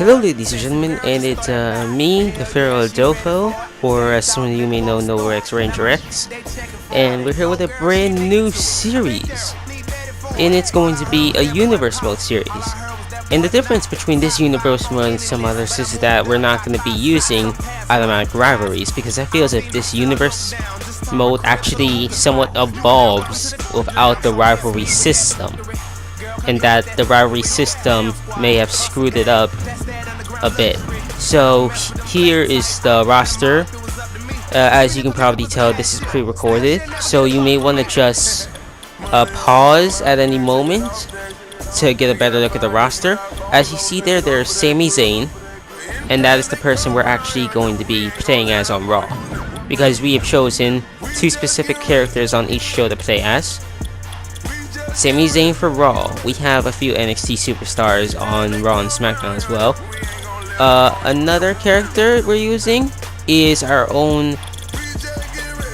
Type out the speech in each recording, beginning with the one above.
Hello ladies and gentlemen, and it's me, the Pharaoh Dofo, or as some of you may know, NoRex Ranger X, and we're here with a brand new series, and it's going to be a Universe Mode series. And the difference between this Universe Mode and some others is that we're not going to be using automatic rivalries, because I feel as if this Universe Mode actually somewhat evolves without the rivalry system, and that the rivalry system may have screwed it up a bit. So here is the roster. As you can probably tell, this is pre-recorded, so you may want to just pause at any moment to get a better look at the roster. As you see there, there's Sami Zayn, and that is the person we're actually going to be playing as on Raw, because we have chosen two specific characters on each show to play as. Sami Zayn for Raw. We have a few NXT superstars on Raw and SmackDown as well. Another character we're using is our own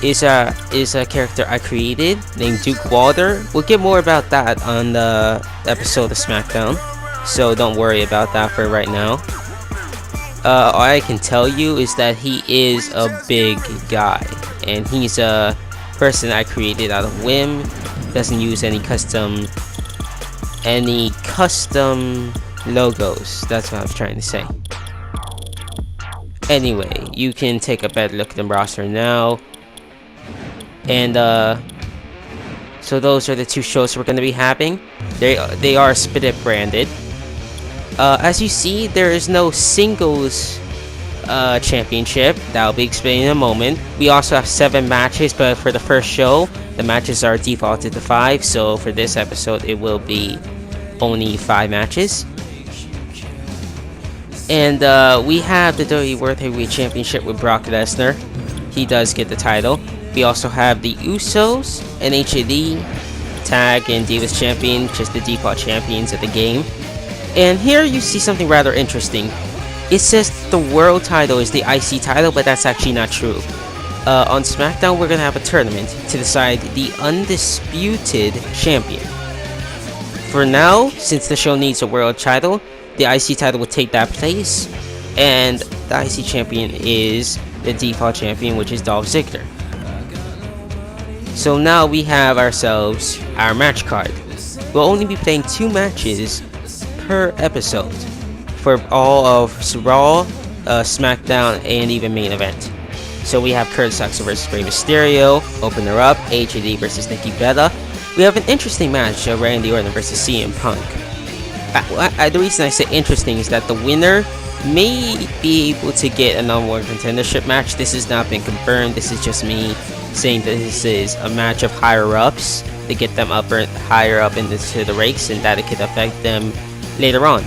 is a character I created named Duke Walter. We'll get more about that on the episode of SmackDown, so don't worry about that for right now. All I can tell you is that he is a big guy, and he's a person I created out of whim. Doesn't use any custom logos. That's what I was trying to say. Anyway, you can take a better look at the roster now. And so those are the two shows we're going to be having. They are split branded. As you see, there is no singles championship. That'll be explained in a moment. We also have 7 matches, but for the first show, the matches are defaulted to 5. So for this episode, it will be only 5 matches. And we have the WWE World Heavyweight Championship with Brock Lesnar. He does get the title. We also have the Usos and HAD Tag and Divas Champion, just the default champions of the game. And here you see something rather interesting. It says the world title is the IC title, but that's actually not true. On SmackDown, we're going to have a tournament to decide the undisputed champion. For now, since the show needs a world title, the IC title will take that place, and the IC champion is the default champion, which is Dolph Ziggler. So now we have ourselves our match card. We'll only be playing 2 matches per episode for all of Raw, SmackDown, and even main event. So we have Curtis Axel versus Rey Mysterio, opener up, HAD versus Nikki Bella. We have an interesting match of Randy Orton versus CM Punk. The reason I say interesting is that the winner may be able to get a #1 contendership match. This has not been confirmed. This is just me saying that this is a match of higher ups to get them higher up into the ranks, and that it could affect them later on.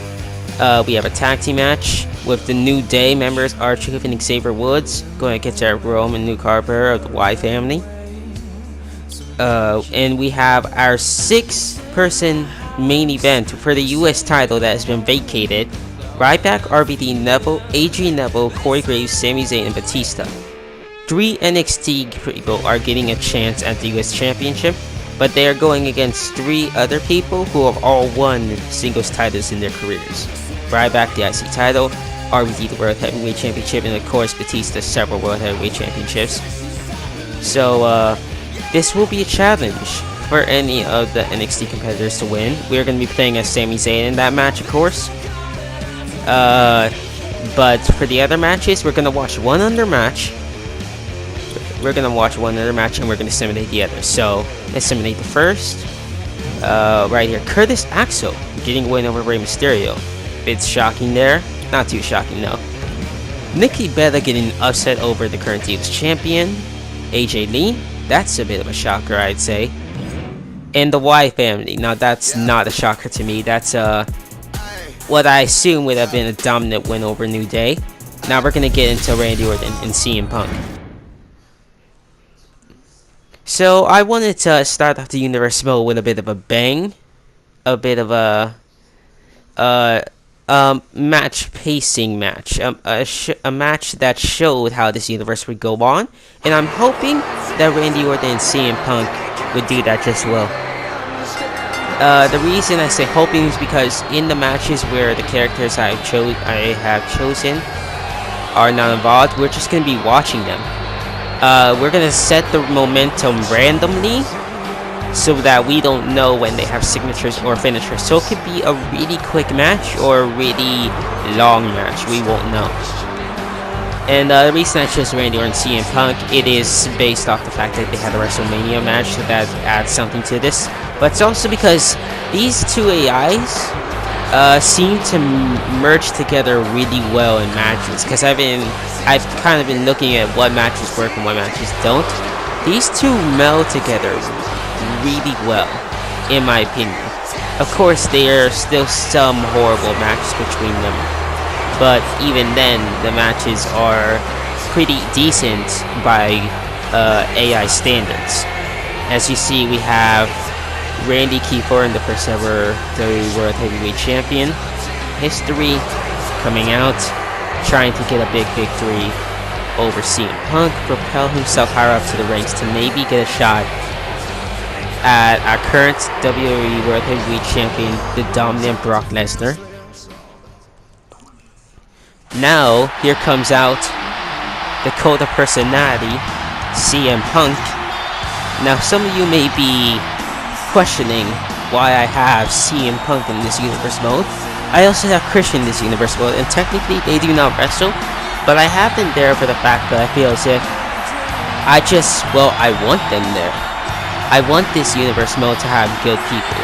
We have a tag team match with the New Day members R-Truth and Xavier Woods going against Eric Rowan and Luke Harper of the Y family. And we have our 6-person main event for the US title that has been vacated. Ryback, RVD, Neville, Adrian Neville, Corey Graves, Sami Zayn, and Batista. 3 NXT people are getting a chance at the US Championship, but they are going against 3 other people who have all won singles titles in their careers. Ryback, the IC title, RVD, the World Heavyweight Championship, and of course Batista, several World Heavyweight Championships. So this will be a challenge for any of the NXT competitors to win. We're going to be playing as Sami Zayn in that match, of course. But for the other matches, we're going to watch one other match. We're going to watch one other match, and we're going to simulate the other. So let's simulate the first. Right here, Curtis Axel getting a win over Rey Mysterio. Bit shocking there. Not too shocking though. Nikki Bella getting upset over the current Divas Champion, AJ Lee. That's a bit of a shocker, I'd say. And the Y family. Now that's not a shocker to me. That's what I assume would have been a dominant win over New Day. Now we're gonna get into Randy Orton and CM Punk. So I wanted to start off the Universe Mode with a bit of a bang, a bit of a match pacing match, a match that showed how this universe would go on, and I'm hoping that Randy Orton and CM Punk would do that just well. The reason I say hoping is because in the matches where the characters I have chosen are not involved, we're just gonna be watching them. We're gonna set the momentum randomly so that we don't know when they have signatures or finishers. So it could be a really quick match or a really long match. We won't know. And the reason I chose Randy Orton and CM Punk, it is based off the fact that they had a WrestleMania match, so that adds something to this. But it's also because these two AIs seem to merge together really well in matches. Because I've kind of been looking at what matches work and what matches don't. These two meld together really well, in my opinion. Of course, there are still some horrible matches between them. But even then, the matches are pretty decent by AI standards. As you see, we have Randy Keith Orton, the first ever WWE World Heavyweight Champion history, coming out, trying to get a big victory over CM Punk, propel himself higher up to the ranks to maybe get a shot at our current WWE World Heavyweight Champion, the dominant Brock Lesnar. Now, here comes out the cult of personality, CM Punk. Now, some of you may be questioning why I have CM Punk in this universe mode. I also have Christian in this universe mode, and technically they do not wrestle, but I have them there for the fact that I feel as if I want them there. I want this universe mode to have good people,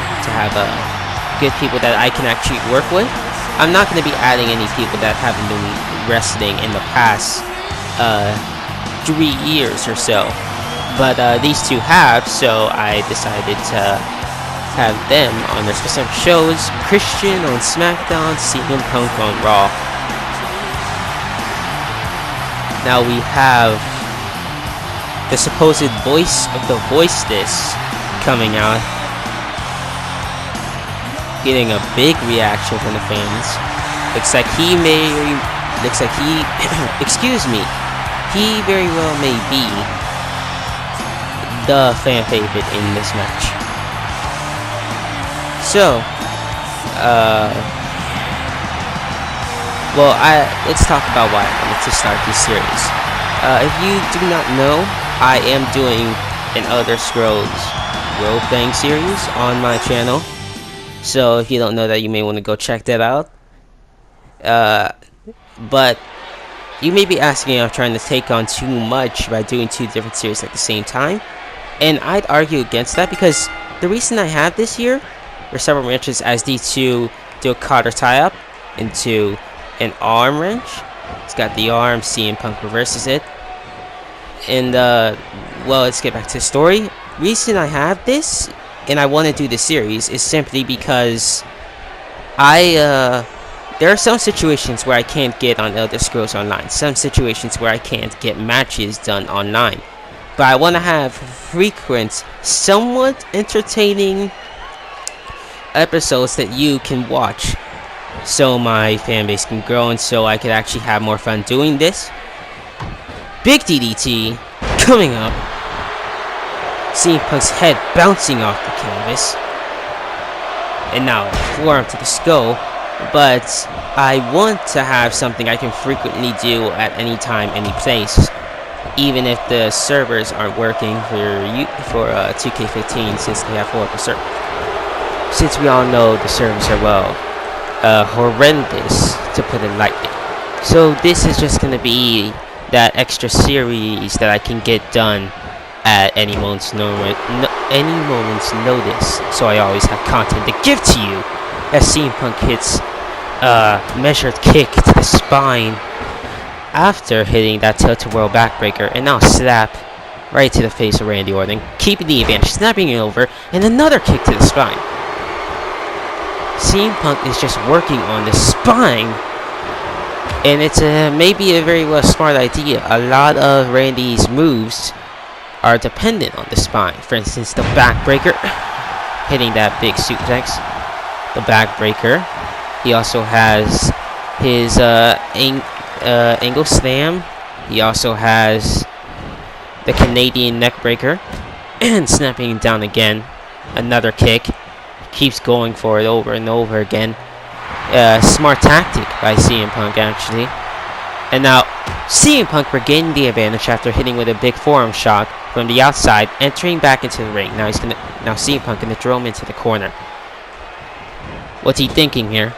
good people that I can actually work with. I'm not going to be adding any people that haven't been wrestling in the past 3 years or so. But these two have, so I decided to have them on their specific shows. Christian on SmackDown, CM Punk on Raw. Now we have the supposed voice of the voiceless coming out, getting a big reaction from the fans. Excuse me, he very well may be the fan favorite in this match. So, let's talk about why I wanted to start this series. If you do not know, I am doing an Elder Scrolls role-playing series on my channel. So if you don't know that, you may want to go check that out. But you may be asking if I'm trying to take on too much by doing two different series at the same time. And I'd argue against that, because the reason I have this here for several matches as these two do a collar tie-up into an arm wrench. It's got the arm, CM Punk reverses it. And, well, let's get back to the story. Reason I have this, and I want to do this series, is simply because there are some situations where I can't get on Elder Scrolls Online. Some situations where I can't get matches done online. But I want to have frequent, somewhat entertaining episodes that you can watch, so my fan base can grow and so I could actually have more fun doing this. Big DDT coming up. CM Punk's head bouncing off the canvas. And now forearm to the skull. But I want to have something I can frequently do at any time, any place. Even if the servers aren't working for 2k15, since they have horrible servers. Since we all know the servers are, well, horrendous, to put it lightly. So this is just going to be that extra series that I can get done at any moment's notice. So I always have content to give to you. As CM Punk hits a measured kick to the spine after hitting that tilt-a-whirl backbreaker, and now slap right to the face of Randy Orton, keeping the advantage, snapping it over, and another kick to the spine. CM Punk is just working on the spine, and it's maybe a very well smart idea. A lot of Randy's moves are dependent on the spine. For instance, the backbreaker, hitting that big suplex, the backbreaker. He also has his angle slam. He also has the Canadian neckbreaker, and snapping down again. Another kick. keeps going for it over and over again. Smart tactic by CM Punk, actually. And now CM Punk regaining the advantage after hitting with a big forearm shot from the outside, entering back into the ring. Now CM Punk gonna throw him into the corner. What's he thinking here?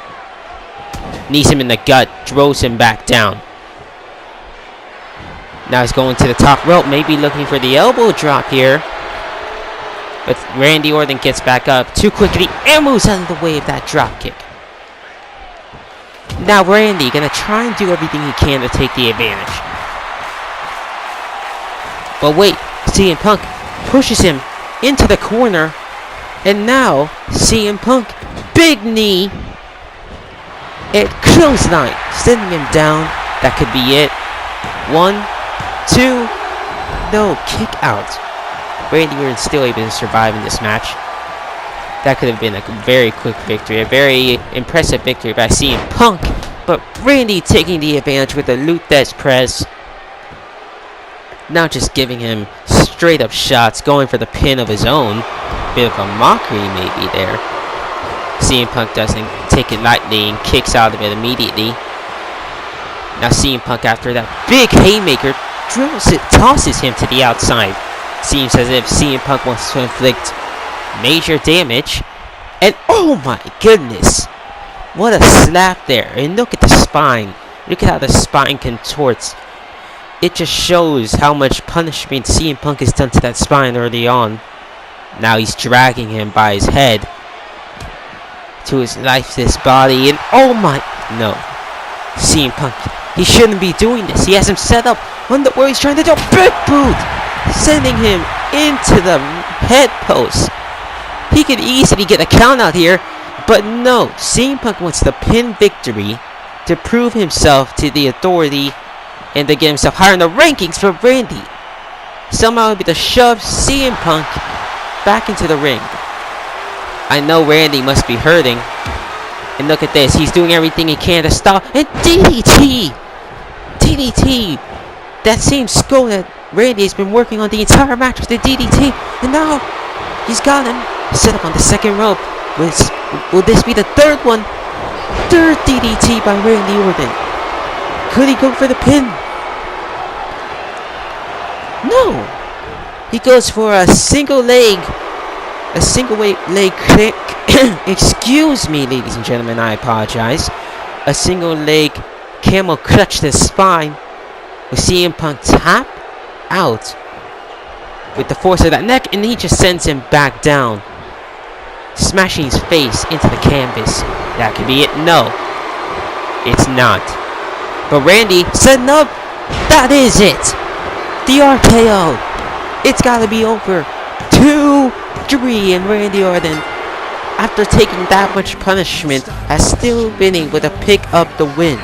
Knees him in the gut, throws him back down. Now he's going to the top rope, maybe looking for the elbow drop here. But Randy Orton gets back up too quickly and moves out of the way of that drop kick. Now Randy gonna try and do everything he can to take the advantage. But wait, CM Punk pushes him into the corner. And now CM Punk, big knee at clothesline, sending him down. That could be it. 1, 2, no, kick out. Randy Orton still able to survive in this match. That could have been a very quick victory, a very impressive victory by CM Punk. But Randy taking the advantage with a Luthez press. Now just giving him straight up shots, going for the pin of his own. Bit of a mockery maybe there. CM Punk doesn't take it lightly and kicks out of it immediately. Now CM Punk, after that big haymaker, tosses him to the outside. Seems as if CM Punk wants to inflict major damage. And oh my goodness, what a slap there. And look at the spine. Look at how the spine contorts. It just shows how much punishment CM Punk has done to that spine early on. Now he's dragging him by his head to his lifeless body. And oh my, no, CM Punk, he shouldn't be doing this. He has him set up on the where he's trying to do a big boot, sending him into the head post. He could easily get a count out here, but no, CM Punk wants the pin victory to prove himself to the authority and to get himself higher in the rankings for Randy. Somehow able to shove CM Punk back into the ring. I know Randy must be hurting. And look at this, he's doing everything he can to stop. And DDT! DDT! That same skull that Randy has been working on the entire match with the DDT. And now, he's got him set up on the second rope. Will this be the third one? Third DDT by Randy Orton. Could he go for the pin? No! He goes for a single leg kick. Excuse me, ladies and gentlemen, I apologize. A single leg camel clutch to the spine. With CM Punk tap out with the force of that neck, and he just sends him back down, smashing his face into the canvas. That could be it. No, it's not. But Randy setting up. That is it. The RKO. It's got to be over. 2-3, and Randy Orton, after taking that much punishment, has still been able to pick up the win.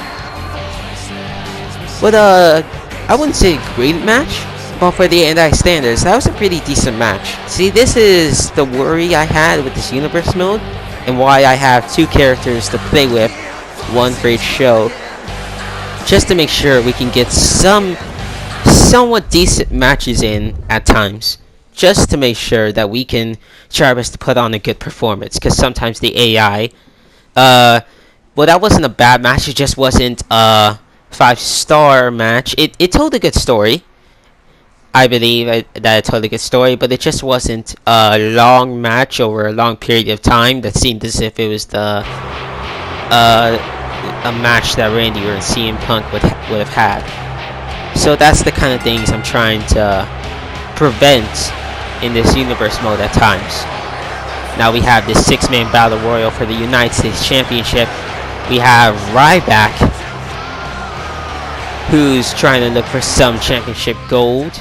But I wouldn't say great match, but for the anti-standards, that was a pretty decent match. See, this is the worry I had with this universe mode, and why I have 2 characters to play with, 1 for each show, just to make sure we can get some somewhat decent matches in at times. Just to make sure that we can try our best to put on a good performance. Because sometimes the AI, well, that wasn't a bad match. It just wasn't a 5-star match. It told a good story. I believe that it told a good story. But it just wasn't a long match over a long period of time. That seemed as if it was a match that Randy or CM Punk would have had. So that's the kind of things I'm trying to prevent in this universe mode at times. Now we have this 6-man battle royal for the United States Championship. We have Ryback, who's trying to look for some championship gold.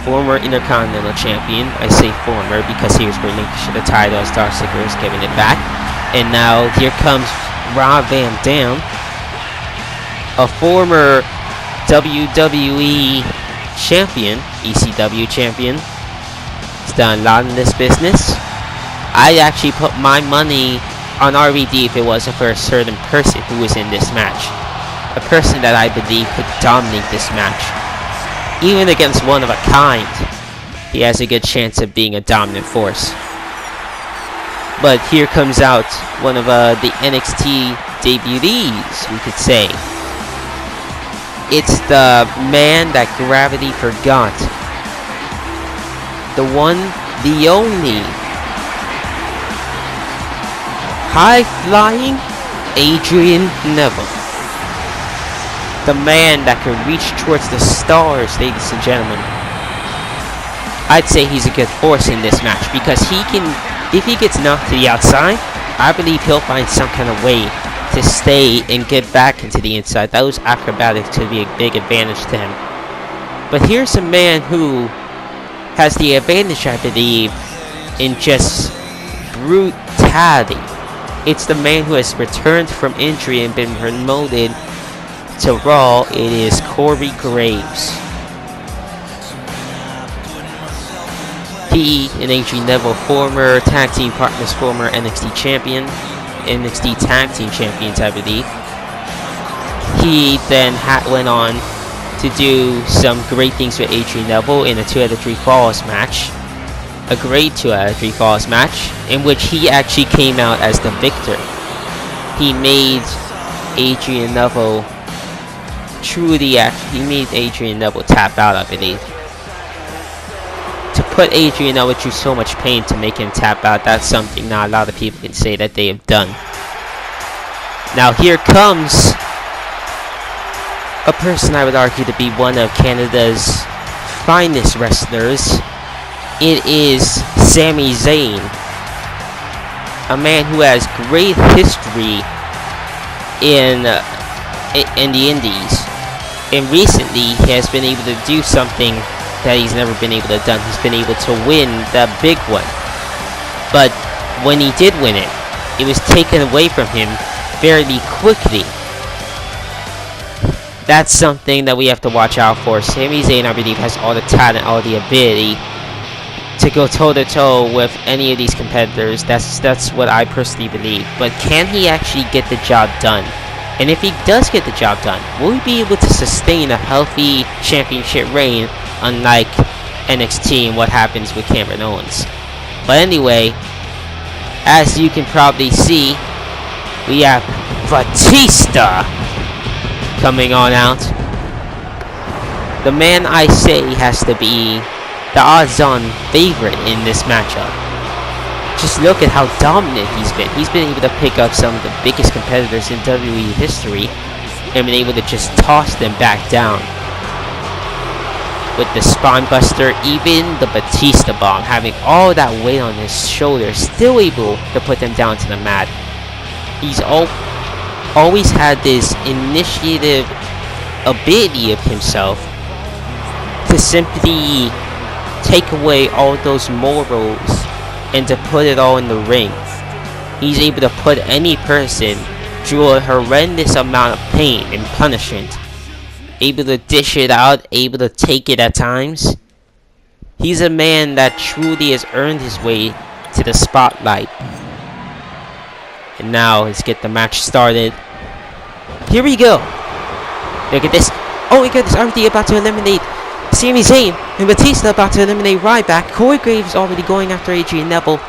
Former Intercontinental Champion. I say former because he was relinquished the title as Dark Ziggler is giving it back. And now here comes Rob Van Dam, a former WWE champion, ECW champion. He's done a lot in this business. I actually put my money on RVD if it wasn't for a certain person who was in this match. A person that I believe could dominate this match. Even against one of a kind, he has a good chance of being a dominant force. But here comes out one of the NXT debutees, we could say. It's the man that gravity forgot. The one, the only. High-flying Adrian Neville. The man that can reach towards the stars, ladies and gentlemen. I'd say he's a good force in this match because he can, if he gets knocked to the outside, I believe he'll find some kind of way to stay and get back into the inside. Those acrobatics could be a big advantage to him. But here's a man who has the advantage, I believe, in just brutality. It's the man who has returned from injury and been promoted to Raw. It is Corey Graves. He and Adrian Neville, former tag team partners, former NXT champion, NXT tag team champions, I believe. He then went on to do some great things with Adrian Neville in a 2 out of 3 falls match. A great 2 out of 3 falls match in which he actually came out as the victor. He made Adrian Neville tap out, I believe. To put Adrian Neville through so much pain to make him tap out, that's something not a lot of people can say that they have done. Now here comes a person I would argue to be one of Canada's finest wrestlers. It is Sami Zayn, a man who has great history in the Indies, and recently he has been able to do something that he's never been able to do. He's been able to win the big one, but when he did win it, it was taken away from him fairly quickly. That's something that we have to watch out for. Sami Zayn, I believe, has all the talent, all the ability to go toe-to-toe with any of these competitors. That's what I personally believe. But can he actually get the job done? And if he does get the job done, will he be able to sustain a healthy championship reign, unlike NXT and what happens with Cameron Owens? But anyway, as you can probably see, we have Batista coming on out. The man I say has to be the odds-on favorite in this matchup. Just look at how dominant he's been. He's been able to pick up some of the biggest competitors in WWE history and been able to just toss them back down. With the Spine Buster, even the Batista Bomb, having all that weight on his shoulders, still able to put them down to the mat. He's always had this initiative ability of himself to simply take away all those morals and to put it all in the ring. He's able to put any person through a horrendous amount of pain and punishment. Able to dish it out, able to take it at times. He's a man that truly has earned his way to the spotlight. And now let's get the match started. Here we go. Look at this. Oh my goodness, RD about to eliminate Sami Zayn, and Batista about to eliminate Ryback. Corey Graves already going after Adrian Neville.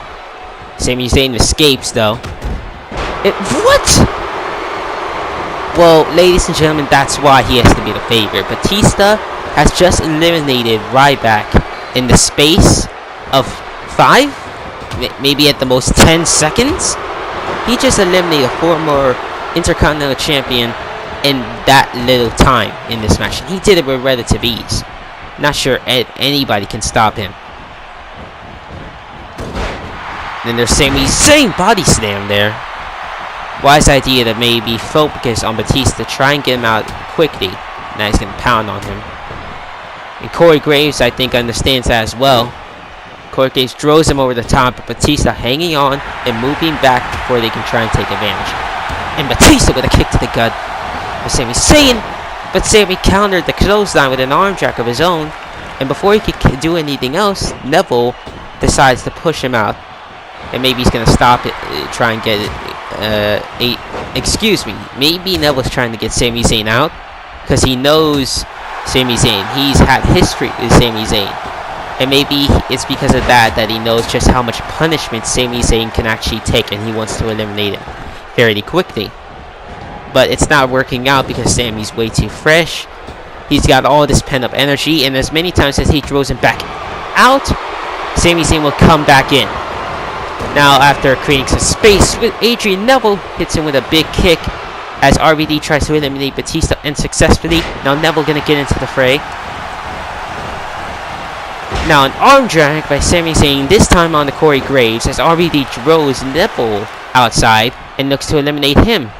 Sami Zayn escapes though. What? Well, ladies and gentlemen, that's why he has to be the favorite. Batista has just eliminated Ryback in the space of 5, maybe at the most 10 seconds. He just eliminated a former Intercontinental Champion in that little time in this match. He did it with relative ease. Not sure anybody can stop him. Then there's Sami Zayn body slam there. Wise idea to maybe focus on Batista, try and get him out quickly. Now he's going to pound on him. And Corey Graves, I think, understands that as well. Corey Graves throws him over the top, but Batista hanging on and moving back before they can try and take advantage. And Batista with a kick to the gut for Sami Zayn. But Sami countered the clothesline with an arm drag of his own. And before he could do anything else, Neville decides to push him out. And maybe he's going to stop it, try and get it. Excuse me. Maybe Neville's trying to get Sami Zayn out because he knows Sami Zayn. He's had history with Sami Zayn. And maybe it's because of that he knows just how much punishment Sami Zayn can actually take, and he wants to eliminate him fairly quickly. But it's not working out because Sami's way too fresh. He's got all this pent-up energy, and as many times as he throws him back out, Sami Zayn will come back in. Now, after creating some space, with Adrian Neville hits him with a big kick as RVD tries to eliminate Batista unsuccessfully. Now Neville gonna get into the fray. Now an arm drag by Sami Zayn, this time on the Corey Graves, as RVD throws Neville outside and looks to eliminate him.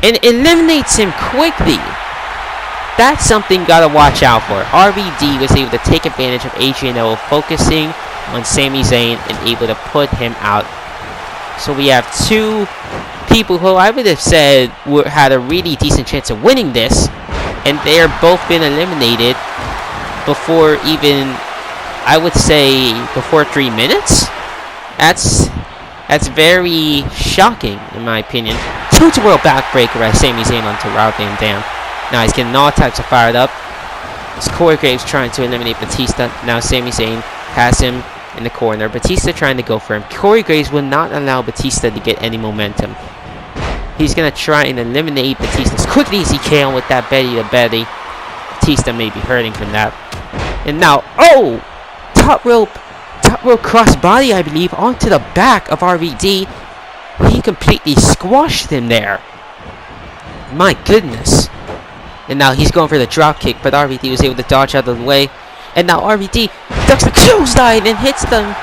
And eliminates him quickly. That's something gotta watch out for. RVD was able to take advantage of Adrian Neville focusing on Sami Zayn and able to put him out. So we have two people who I would have said had a really decent chance of winning this, and they're both been eliminated before even, I would say, before 3 minutes. That's very shocking in my opinion. Total world backbreaker by Sami Zayn onto Rob Van Dam. Now he's getting all types of fired up. It's Corey Graves trying to eliminate Batista. Now Sami Zayn has him in the corner. Batista trying to go for him. Corey Graves will not allow Batista to get any momentum. He's going to try and eliminate Batista as quickly as he can with that belly to belly. Batista may be hurting from that. And now, oh! Top rope crossbody, I believe, onto the back of RVD. He completely squashed him there. My goodness. And now he's going for the drop kick, but RVD was able to dodge out of the way. And now RVD ducks the clothesline and hits them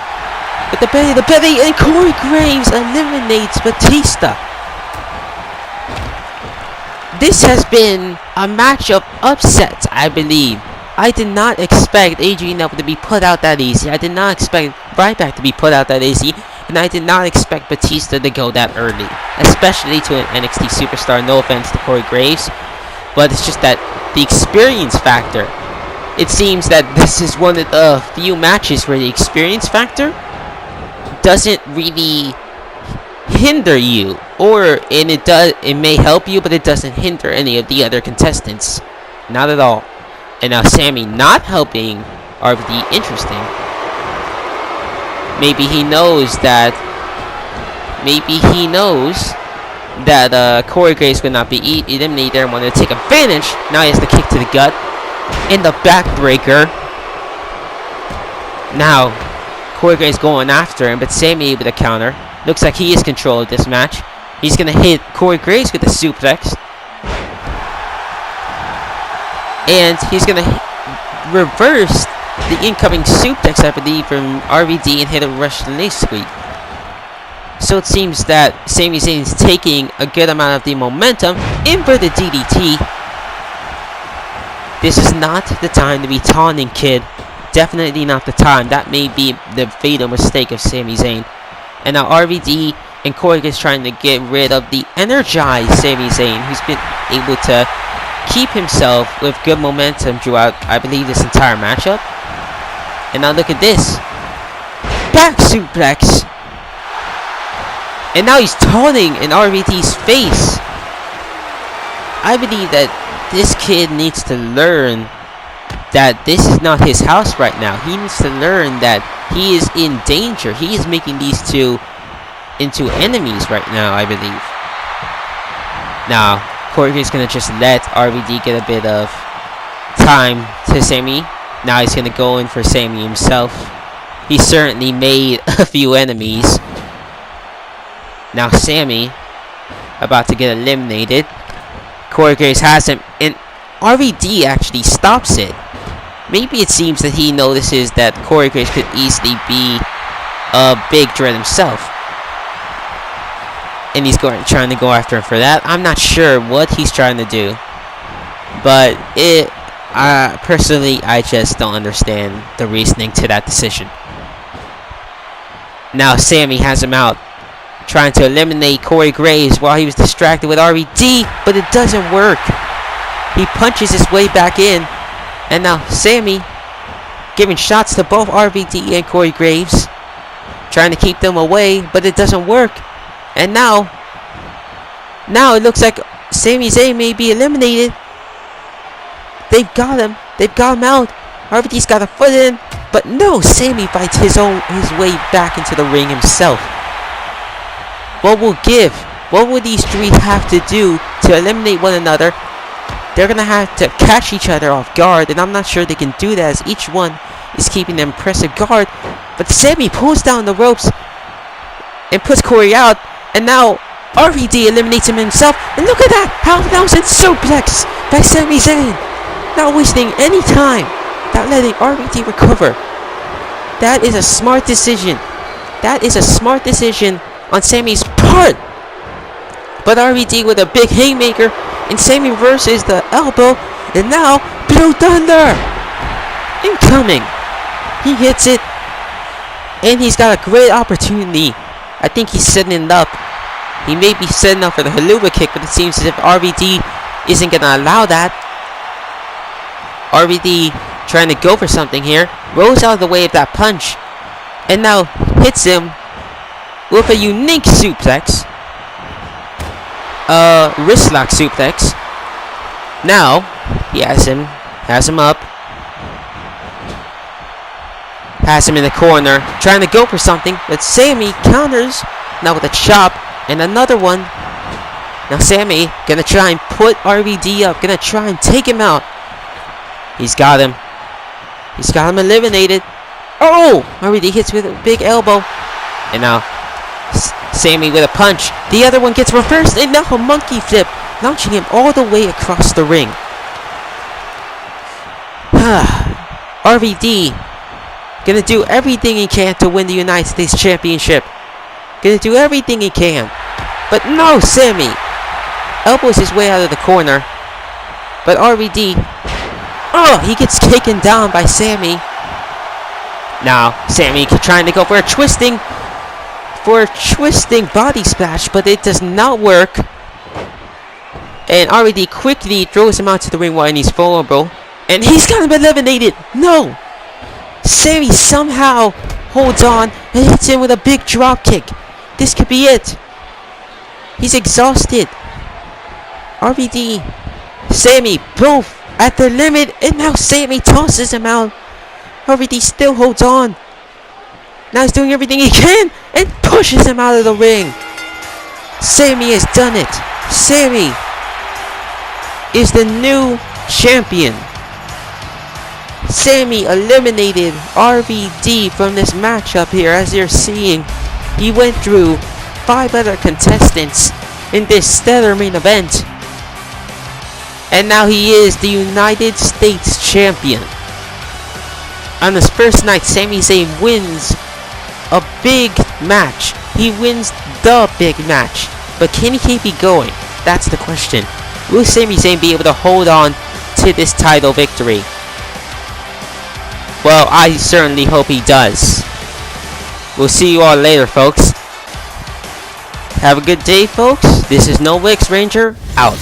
with the belly, and Corey Graves eliminates Batista. This has been a match of upsets, I believe. I did not expect Adrian Neville to be put out that easy. I did not expect Ryback to be put out that easy. And I did not expect Batista to go that early. Especially to an NXT superstar. No offense to Corey Graves. But it's just that the experience factor. It seems that this is one of the few matches where the experience factor doesn't really hinder you. It may help you, but it doesn't hinder any of the other contestants. Not at all. And now Sami not helping RVD. Interesting. Maybe he knows that Corey Graves would not be eliminated there and wanted to take advantage. Now he has the kick to the gut and the backbreaker. Now Corey Graves going after him, but Sami able to counter. Looks like he is control of this match. He's gonna hit Corey Graves with the suplex. And he's going to reverse the incoming suplex, I believe, from RVD and hit a Russian leg sweep. So it seems that Sami Zayn is taking a good amount of the momentum. Inverted DDT. This is not the time to be taunting, kid. Definitely not the time. That may be the fatal mistake of Sami Zayn. And now RVD and Corey is trying to get rid of the energized Sami Zayn, who's been able to keep himself with good momentum throughout, I believe, this entire matchup. And now look at this. Back suplex. And now he's taunting in RVD's face. I believe that this kid needs to learn that this is not his house right now. He needs to learn that he is in danger. He is making these two into enemies right now, I believe. Now Corey is going to just let RVD get a bit of time to Sami. Now he's going to go in for Sami himself. He certainly made a few enemies. Now Sami about to get eliminated. Corey Graves has him, and RVD actually stops it. Maybe it seems that he notices that Corey Graves could easily be a big threat himself. And he's trying to go after him for that. I'm not sure what he's trying to do. But personally, I just don't understand the reasoning to that decision. Now Sami has him out, trying to eliminate Corey Graves while he was distracted with RVD, but it doesn't work. He punches his way back in, and now Sami giving shots to both RVD and Corey Graves, trying to keep them away, but it doesn't work. And now it looks like Sami Zayn may be eliminated. They've got him. They've got him out. RVD's got a foot in, but no, Sami fights his way back into the ring himself. What will give? What will these three have to do to eliminate one another? They're gonna have to catch each other off guard, and I'm not sure they can do that as each one is keeping an impressive guard. But Sami pulls down the ropes and puts Corey out, and now RVD eliminates him himself. And look at that! How thousand suplex by Sami Zayn, not wasting any time, not letting RVD recover. That is a smart decision. That is a smart decision on Sami's part. But RVD with a big haymaker, and Sami reverses the elbow, and now Blue Thunder incoming. He hits it, and he's got a great opportunity. I think he's setting it up. He may be setting up for the haluva kick, but it seems as if RVD isn't gonna allow that. RVD trying to go for something here, rolls out of the way of that punch, and now hits him with a unique suplex. Wrist lock suplex. Now he has him up, has him in the corner, trying to go for something, but Sami counters now with a chop and another one. Now Sami gonna try and put RVD up, gonna try and take him out. He's got him. He's got him eliminated. Oh! RVD hits with a big elbow, and now Sami with a punch. The other one gets reversed, and now a monkey flip, launching him all the way across the ring. RVD gonna do everything he can to win the United States Championship. Gonna do everything he can. But no, Sami elbows his way out of the corner. But RVD, he gets taken down by Sami. Now Sami trying to go for a twisting body splash, but it does not work. And RVD quickly throws him out to the ring while he's vulnerable, and he's gonna be eliminated. No, Sami somehow holds on and hits him with a big drop kick. This could be it. He's exhausted. RVD, Sami both at the limit, and now Sami tosses him out. RVD still holds on. Now he's doing everything he can and pushes him out of the ring. Sami has done it. Sami is the new champion. Sami eliminated RVD from this matchup here. As you're seeing, he went through 5 other contestants in this stellar main event, and now he is the United States champion. On his first night, Sami Zayn wins a big match. He wins the big match. But can he keep it going? That's the question. Will Sami Zayn be able to hold on to this title victory? Well, I certainly hope he does. We'll see you all later, folks. Have a good day, folks. This is NovaX Ranger, out.